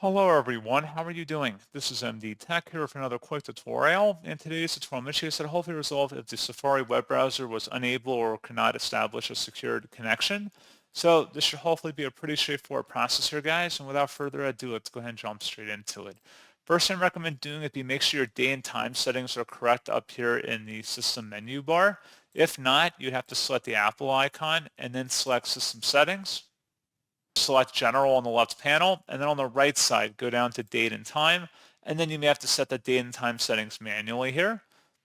Hello everyone, how are you doing? This is MD Tech here for another quick tutorial. In today's tutorial, I'm going to show you how to hopefully resolve if the Safari web browser was unable or cannot establish a secured connection. So this should hopefully be a pretty straightforward process here, guys. And without further ado, let's go ahead and jump straight into it. First thing I recommend doing is make sure your day and time settings are correct up here in the system menu bar. If not, you'd have to select the Apple icon and then select System Settings. Select General on the left panel, and then on the right side, go down to Date and Time, and then you may have to set the date and time settings manually here.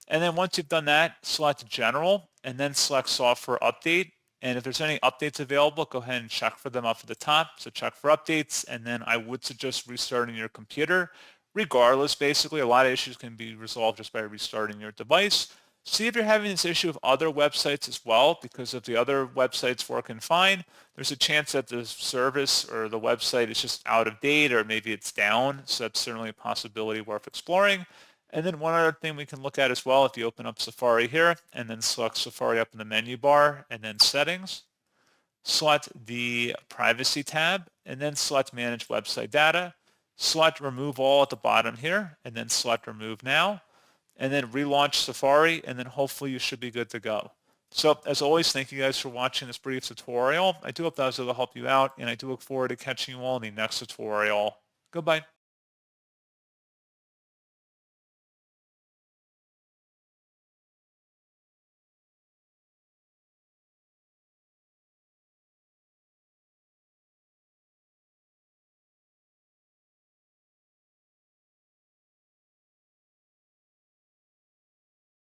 And then once you've done that, select General, and then select Software Update. And if there's any updates available, go ahead and check for them up at the top. So check for updates, and then I would suggest restarting your computer. Regardless, basically, a lot of issues can be resolved just by restarting your device. See if you're having this issue with other websites as well, because if the other website's working fine, there's a chance that the service or the website is just out of date or maybe it's down. So that's certainly a possibility worth exploring. And then one other thing we can look at as well, if you open up Safari here and then select Safari up in the menu bar and then Settings, select the Privacy tab and then select Manage Website Data. Select Remove All at the bottom here and then select Remove Now, and then relaunch Safari, and then hopefully you should be good to go. So as always, thank you guys for watching this brief tutorial. I do hope that was able to help you out, and I do look forward to catching you all in the next tutorial. Goodbye.